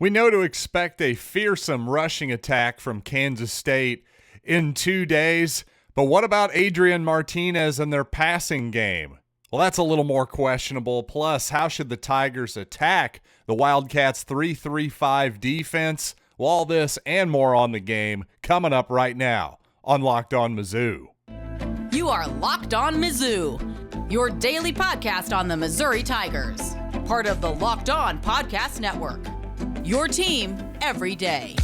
We know to expect a fearsome rushing attack from Kansas State in 2 days, but what about Adrian Martinez and their passing game? Well, that's a little more questionable. Plus, how should the Tigers attack the Wildcats' 3-3-5 defense? Well, all this and more on the game coming up right now on Locked On Mizzou. You are Locked On Mizzou, your daily podcast on the Missouri Tigers. Part of the Locked On Podcast Network. Your team every day.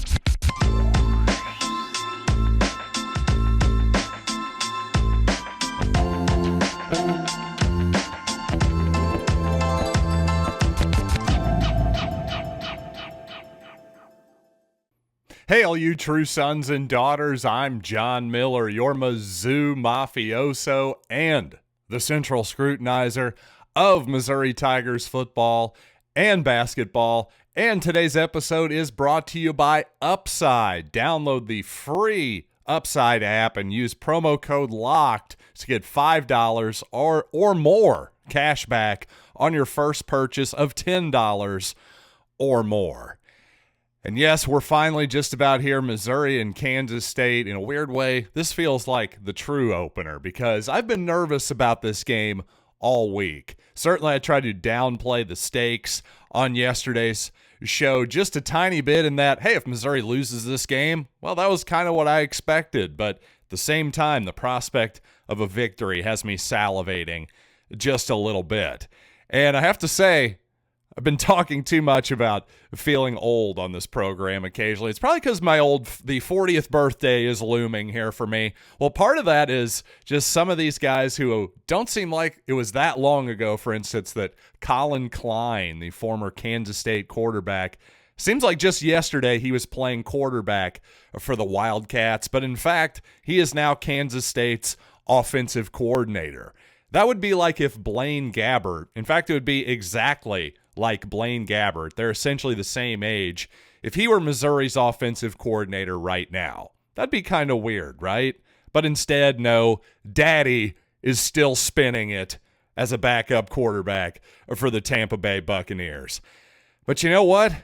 Hey, all you true sons and daughters, I'm John Miller, your Mizzou mafioso and the central scrutinizer of Missouri Tigers football and basketball. And today's episode is brought to you by Upside. Download the free Upside app and use promo code LOCKED to get $5 or more cash back on your first purchase of $10 or more. And yes, we're finally just about here, Missouri and Kansas State. In a weird way, this feels like the true opener because I've been nervous about this game all week. Certainly, I tried to downplay the stakes on yesterday's show just a tiny bit in that, hey, if Missouri loses this game, well, that was kind of what I expected. But at the same time, the prospect of a victory has me salivating just a little bit. And I have to say, I've been talking too much about feeling old on this program occasionally. It's probably because the 40th birthday is looming here for me. Well, part of that is just some of these guys who don't seem like it was that long ago, for instance, that Colin Klein, the former Kansas State quarterback, seems like just yesterday he was playing quarterback for the Wildcats, but in fact, he is now Kansas State's offensive coordinator. That would be like if Blaine Gabbert, in fact, it would be exactly like Blaine Gabbert. They're essentially the same age. If he were Missouri's offensive coordinator right now, that'd be kind of weird, right? But instead, no, Daddy is still spinning it as a backup quarterback for the Tampa Bay Buccaneers. But you know what?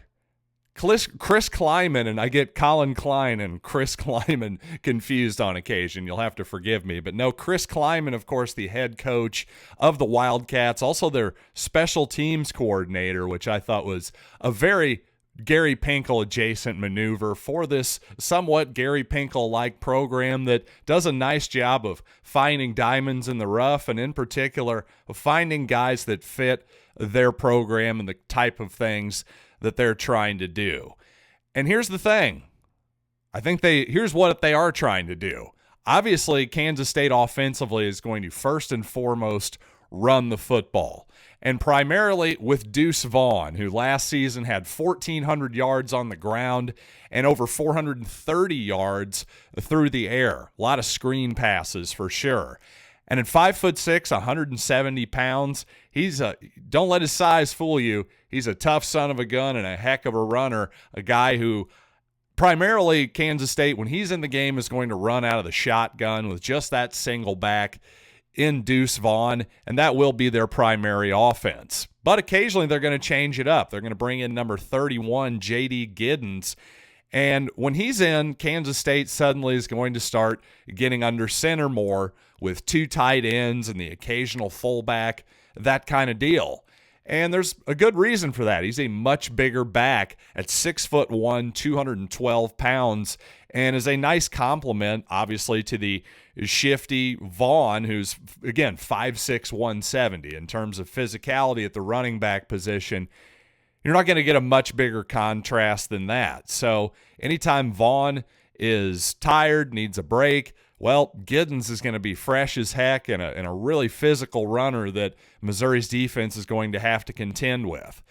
Chris Kleiman, and I get Colin Klein and Chris Kleiman confused on occasion. You'll have to forgive me. But no, Chris Kleiman, of course, the head coach of the Wildcats, also their special teams coordinator, which I thought was a very Gary Pinkel adjacent maneuver for this somewhat Gary Pinkel-like program that does a nice job of finding diamonds in the rough, and in particular, of finding guys that fit their program and the type of things that they're trying to do. And here's the thing. Here's what they are trying to do. Obviously, Kansas State offensively is going to first and foremost run the football. And primarily with Deuce Vaughn, who last season had 1,400 yards on the ground and over 430 yards through the air. A lot of screen passes for sure. And at 5'6", 170 pounds, don't let his size fool you. He's a tough son of a gun and a heck of a runner, a guy who primarily Kansas State, when he's in the game, is going to run out of the shotgun with just that single back in Deuce Vaughn, and that will be their primary offense. But occasionally they're going to change it up. They're going to bring in number 31, J.D. Giddens. And when he's in, Kansas State suddenly is going to start getting under center more with two tight ends and the occasional fullback, that kind of deal. And there's a good reason for that. He's a much bigger back at 6'1", 212 pounds, and is a nice complement, obviously, to the shifty Vaughn, who's, again, 5'6", 170. In terms of physicality at the running back position, you're not going to get a much bigger contrast than that. So anytime Vaughn is tired, needs a break, well, Giddens is going to be fresh as heck and a really physical runner that Missouri's defense is going to have to contend with.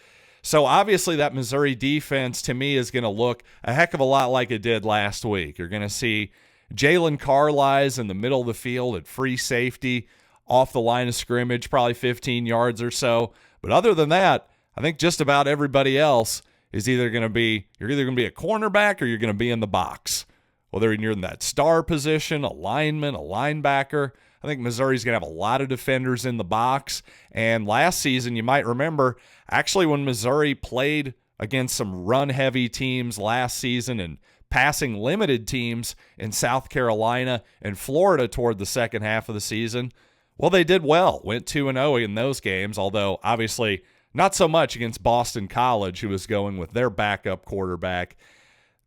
So obviously that Missouri defense, to me, is going to look a heck of a lot like it did last week. You're going to see Jalen Carlisle in the middle of the field at free safety, off the line of scrimmage, probably 15 yards or so. But other than that, I think just about everybody else is you're either going to be a cornerback or you're going to be in the box. Whether you're in that star position, a lineman, a linebacker, I think Missouri's going to have a lot of defenders in the box. And last season, you might remember, actually when Missouri played against some run-heavy teams last season and passing-limited teams in South Carolina and Florida toward the second half of the season. Well, they did well, went 2-0 in those games, although obviously not so much against Boston College, who was going with their backup quarterback.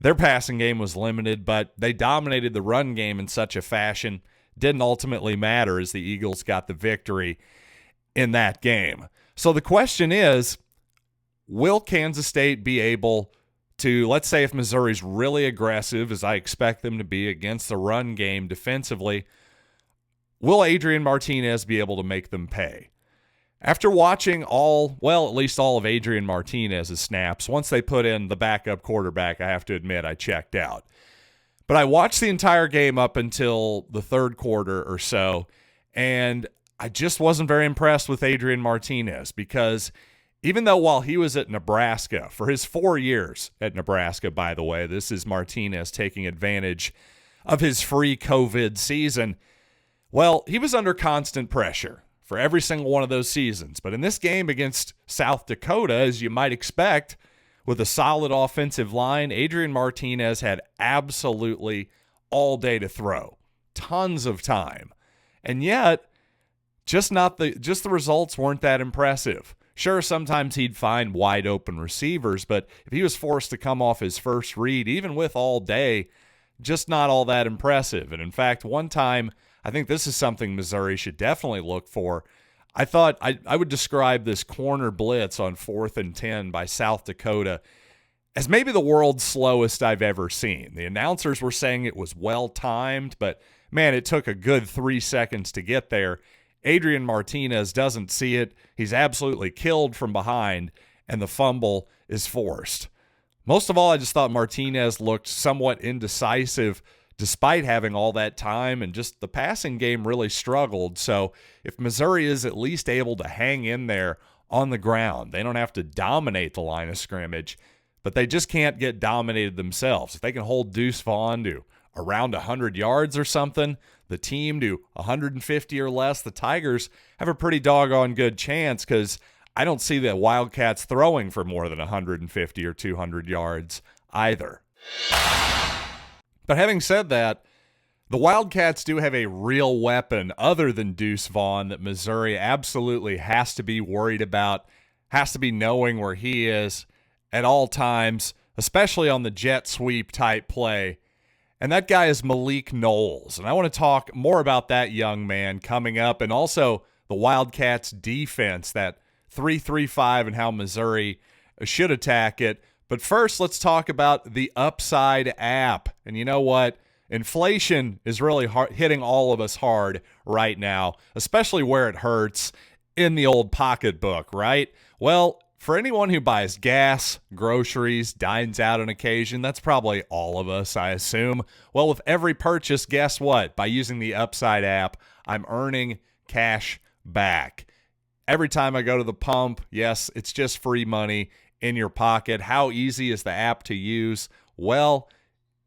Their passing game was limited, but they dominated the run game in such a fashion. Didn't ultimately matter as the Eagles got the victory in that game. So the question is, will Kansas State be able to, let's say if Missouri's really aggressive, as I expect them to be against the run game defensively, will Adrian Martinez be able to make them pay? After watching at least all of Adrian Martinez's snaps, once they put in the backup quarterback, I have to admit I checked out. But I watched the entire game up until the third quarter or so, and I just wasn't very impressed with Adrian Martinez because even though while he was at Nebraska, for his 4 years at Nebraska, by the way, this is Martinez taking advantage of his free COVID season, well, he was under constant pressure for every single one of those seasons. But in this game against South Dakota, as you might expect, with a solid offensive line, Adrian Martinez had absolutely all day to throw. Tons of time. And yet, just the results weren't that impressive. Sure, sometimes he'd find wide open receivers, but if he was forced to come off his first read, even with all day, just not all that impressive. And in fact, one time, I think this is something Missouri should definitely look for. I thought I would describe this corner blitz on 4th and 10 by South Dakota as maybe the world's slowest I've ever seen. The announcers were saying it was well-timed, but man, it took a good 3 seconds to get there. Adrian Martinez doesn't see it. He's absolutely killed from behind, and the fumble is forced. Most of all, I just thought Martinez looked somewhat indecisive despite having all that time, and just the passing game really struggled. So if Missouri is at least able to hang in there on the ground, they don't have to dominate the line of scrimmage, but they just can't get dominated themselves. If they can hold Deuce Vaughn to around 100 yards or something, the team to 150 or less, the Tigers have a pretty doggone good chance because I don't see the Wildcats throwing for more than 150 or 200 yards either. But having said that, the Wildcats do have a real weapon other than Deuce Vaughn that Missouri absolutely has to be worried about, has to be knowing where he is at all times, especially on the jet sweep type play. And that guy is Malik Knowles. And I want to talk more about that young man coming up, and also the Wildcats defense, that 3-3-5, and how Missouri should attack it. But first, let's talk about the Upside app. And you know what? Inflation is really hitting all of us hard right now, especially where it hurts, in the old pocketbook, right? Well, for anyone who buys gas, groceries, dines out on occasion, that's probably all of us, I assume. Well, with every purchase, guess what? By using the Upside app, I'm earning cash back. Every time I go to the pump, yes, it's just free money in your pocket. How easy is the app to use? Well,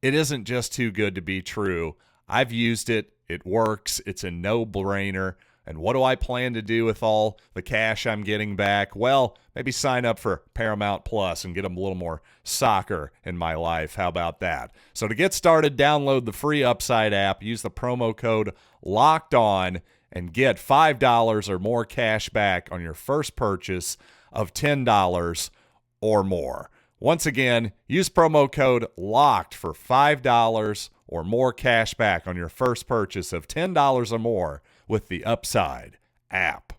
it isn't just too good to be true. I've used it. It works. It's a no-brainer. And what do I plan to do with all the cash I'm getting back? Well, maybe sign up for Paramount Plus and get a little more soccer in my life. How about that? So to get started, download the free Upside app, use the promo code LOCKEDON, and get $5 or more cash back on your first purchase of $10 or more. Once again, use promo code LOCKED for $5 or more cash back on your first purchase of $10 or more with the Upside app.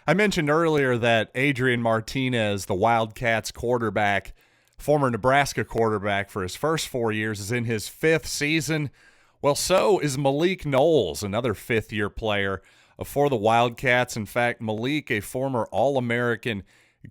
I mentioned earlier that Adrian Martinez, the Wildcats quarterback, former Nebraska quarterback for his first 4 years, is in his 5th season. Well, so is Malik Knowles, another 5th-year player for the Wildcats. In fact, Malik, a former All-American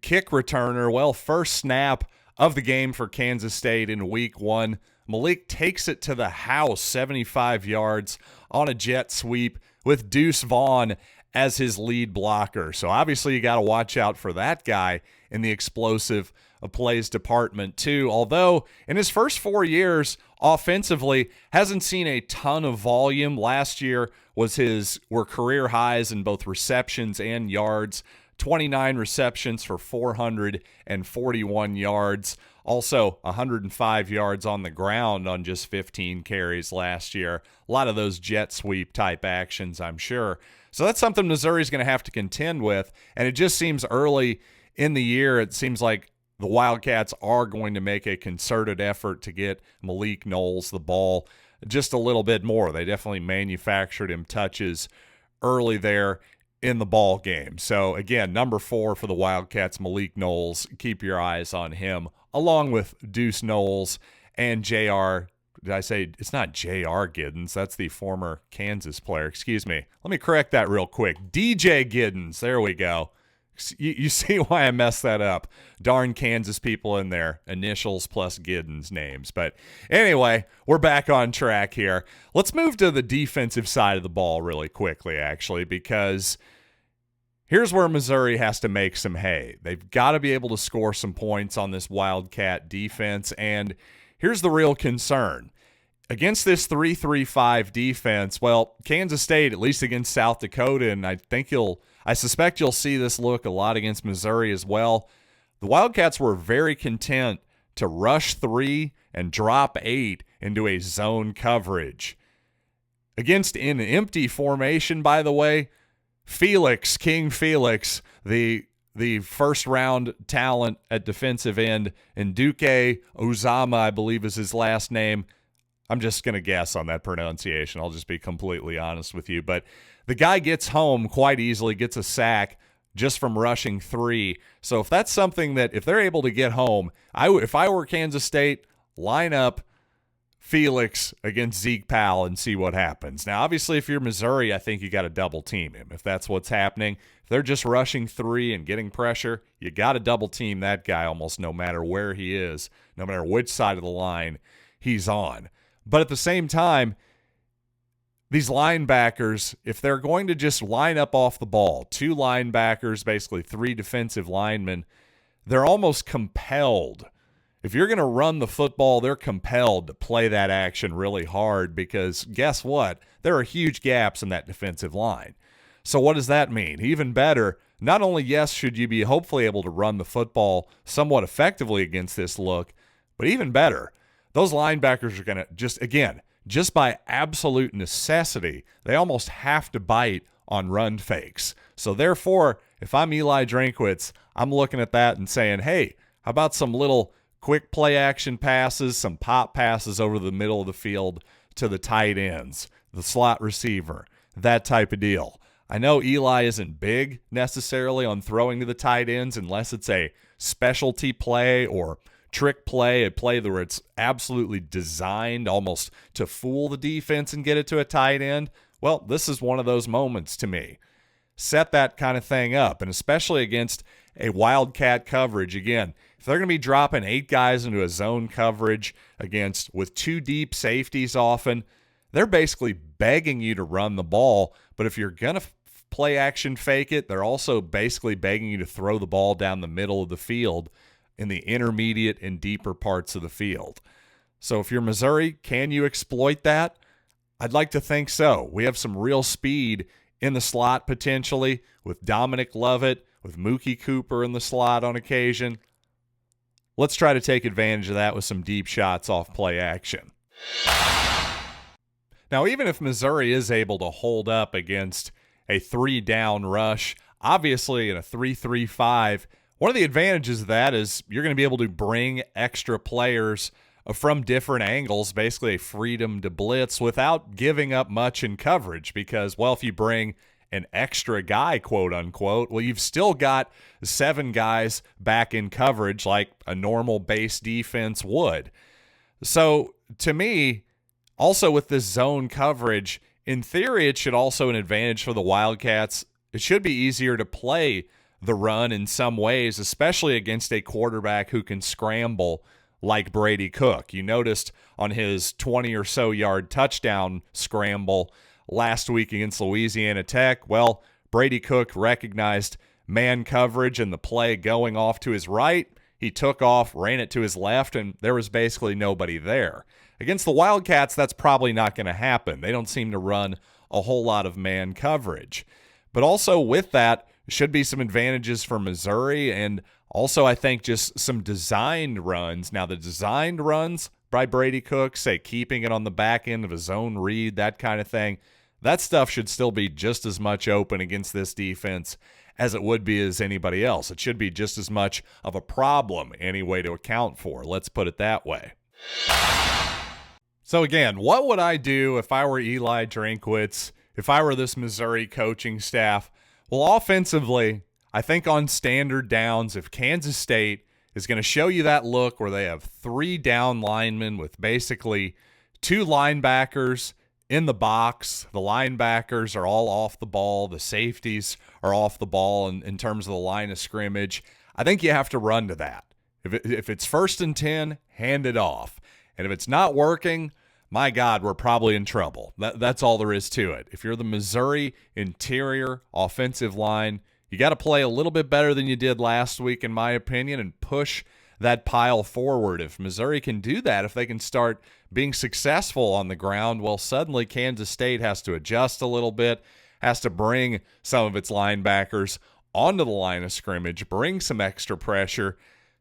kick returner. Well, first snap of the game for Kansas State in week 1. Malik takes it to the house, 75 yards on a jet sweep with Deuce Vaughn as his lead blocker. So obviously you got to watch out for that guy in the explosive plays department too. Although in his first 4 years offensively hasn't seen a ton of volume. Last year were career highs in both receptions and yards 29 receptions for 441 yards. Also, 105 yards on the ground on just 15 carries last year. A lot of those jet sweep type actions, I'm sure. So that's something Missouri's going to have to contend with. And it just seems early in the year, it seems like the Wildcats are going to make a concerted effort to get Malik Knowles the ball just a little bit more. They definitely manufactured him touches early there in the ball game. So again, number 4 for the Wildcats, Malik Knowles. Keep your eyes on him, along with Deuce Knowles and J.R. Did I say it's not J.R. Giddens? That's the former Kansas player. Excuse me. Let me correct that real quick. DJ Giddens. There we go. You see why I messed that up. Darn Kansas people in there. Initials plus Giddens names. But anyway, we're back on track here. Let's move to the defensive side of the ball really quickly, actually, because here's where Missouri has to make some hay. They've got to be able to score some points on this Wildcat defense, and here's the real concern. Against this 3-3-5 defense, well, Kansas State, at least against South Dakota, and I suspect you'll see this look a lot against Missouri as well. The Wildcats were very content to rush 3 and drop 8 into a zone coverage. Against an empty formation, by the way, King Felix, the first-round talent at defensive end, and Duque Ozama, I believe is his last name. I'm just going to guess on that pronunciation. I'll just be completely honest with you. But the guy gets home quite easily, gets a sack just from rushing 3. So if that's something that, if they're able to get home, if I were Kansas State, line up Felix against Zeke Powell and see what happens. Now, obviously, if you're Missouri, I think you got to double team him. If that's what's happening, if they're just rushing 3 and getting pressure, you got to double team that guy almost no matter where he is, no matter which side of the line he's on. But at the same time, these linebackers, if they're going to just line up off the ball, 2 linebackers, basically 3 defensive linemen, they're almost compelled. If you're going to run the football, they're compelled to play that action really hard because guess what? There are huge gaps in that defensive line. So what does that mean? Even better, not only, yes, should you be hopefully able to run the football somewhat effectively against this look, but even better, those linebackers are going to just by absolute necessity, they almost have to bite on run fakes. So therefore, if I'm Eli Drinkwitz, I'm looking at that and saying, hey, how about some little quick play action passes, some pop passes over the middle of the field to the tight ends, the slot receiver, that type of deal. I know Eli isn't big necessarily on throwing to the tight ends unless it's a specialty play or trick play, a play where it's absolutely designed almost to fool the defense and get it to a tight end. Well, this is one of those moments to me. Set that kind of thing up, and especially against a Wildcat coverage. Again, if they're going to be dropping 8 guys into a zone coverage with 2 deep safeties often, they're basically begging you to run the ball. But if you're going to play action fake it, they're also basically begging you to throw the ball down the middle of the field in the intermediate and deeper parts of the field. So if you're Missouri, can you exploit that? I'd like to think so. We have some real speed in the slot potentially with Dominic Lovett, with Mookie Cooper in the slot on occasion. Let's try to take advantage of that with some deep shots off play action. Now, even if Missouri is able to hold up against a 3-down rush, obviously in a 3-3-5, one of the advantages of that is you're going to be able to bring extra players from different angles, basically a freedom to blitz without giving up much in coverage because, well, if you bring an extra guy, quote unquote, well, you've still got 7 guys back in coverage like a normal base defense would. So to me, also with this zone coverage, in theory, it should also an advantage for the Wildcats. It should be easier to play the run in some ways, especially against a quarterback who can scramble like Brady Cook. You noticed on his 20 or so yard touchdown scramble last week against Louisiana Tech, well, Brady Cook recognized man coverage and the play going off to his right. He took off, ran it to his left, and there was basically nobody there. Against the Wildcats, that's probably not going to happen. They don't seem to run a whole lot of man coverage. But also with that, should be some advantages for Missouri, and also I think just some designed runs. Now, the designed runs by Brady Cook, say keeping it on the back end of a zone read, that kind of thing, that stuff should still be just as much open against this defense as it would be as anybody else. It should be just as much of a problem anyway to account for. Let's put it that way. So again, what would I do if I were Eli Drinkwitz, if I were this Missouri coaching staff? Well, offensively, I think on standard downs, if Kansas State is going to show you that look where they have 3 down linemen with basically 2 linebackers in the box, the linebackers are all off the ball, the safeties are off the ball in terms of the line of scrimmage, I think you have to run to that. If it's 1st and 10, hand it off. And if it's not working, my God, we're probably in trouble. That's all there is to it. If you're the Missouri interior offensive line, you got to play a little bit better than you did last week, in my opinion, and push that pile forward. If Missouri can do that, if they can start being successful on the ground, well, suddenly Kansas State has to adjust a little bit, has to bring some of its linebackers onto the line of scrimmage, bring some extra pressure.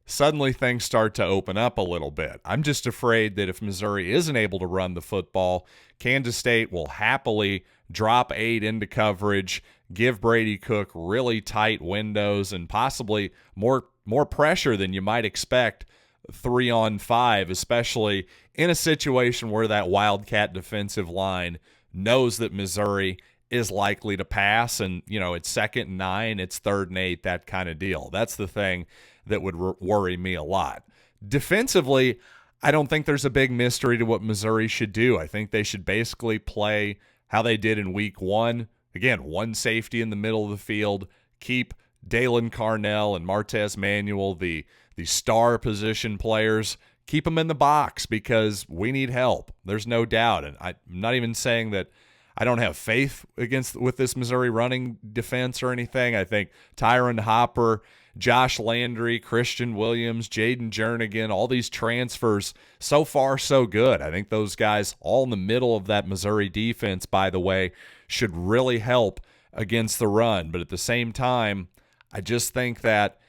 Suddenly things start to open up a little bit. I'm just afraid that if Missouri isn't able to run the football, Kansas State will happily drop 8 into coverage, give Brady Cook really tight windows and possibly more pressure than you might expect 3-on-5, especially in a situation where that Wildcat defensive line knows that Missouri is likely to pass and, it's 2nd and 9, it's 3rd and 8, that kind of deal. That's the thing that would worry me a lot. Defensively, I don't think there's a big mystery to what Missouri should do. I think they should basically play how they did in week 1. Again, 1 safety in the middle of the field, keep Dalen Carnell and Martez Manuel, the star position players, keep them in the box because we need help. There's no doubt. And I'm not even saying that I don't have faith with this Missouri running defense or anything. I think Tyron Hopper, Josh Landry, Christian Williams, Jaden Jernigan, all these transfers, so far so good. I think those guys all in the middle of that Missouri defense, by the way, should really help against the run. But at the same time, I just think that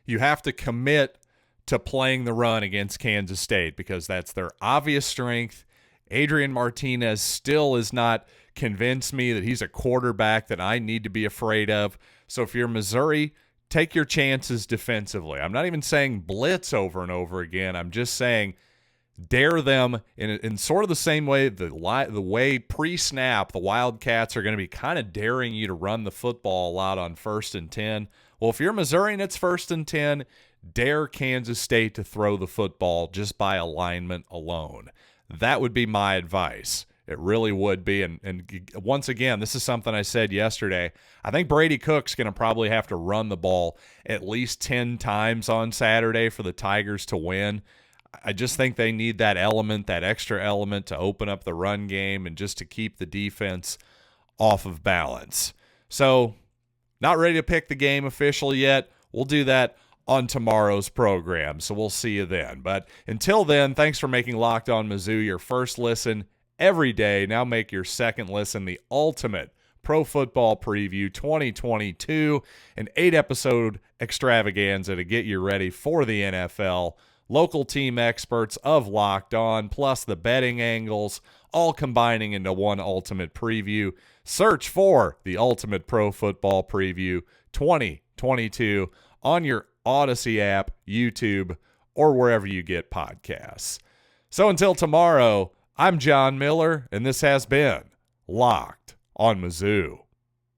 you have to commit to playing the run against Kansas State because that's their obvious strength. Adrian Martinez still has not convinced me that he's a quarterback that I need to be afraid of. So if you're Missouri, take your chances defensively. I'm not even saying blitz over and over again. I'm just saying dare them in sort of the same way the way pre-snap the Wildcats are going to be kind of daring you to run the football a lot on 1st and 10. Well, if you're Missouri and it's 1st and 10, dare Kansas State to throw the football just by alignment alone. That would be my advice. It really would be. And once again, this is something I said yesterday. I think Brady Cook's going to probably have to run the ball at least 10 times on Saturday for the Tigers to win. I just think they need that element, that extra element to open up the run game and just to keep the defense off of balance. So, not ready to pick the game official yet. We'll do that on tomorrow's program, so we'll see you then. But until then, thanks for making Locked On Mizzou your first listen every day. Now make your second listen the ultimate Pro Football Preview 2022, an 8-episode extravaganza to get you ready for the NFL. Local team experts of Locked On, plus the betting angles, all combining into one ultimate preview. Search for the Ultimate Pro Football Preview 2022 on your Odyssey app, YouTube, or wherever you get podcasts. So until tomorrow, I'm John Miller, and this has been Locked On Mizzou.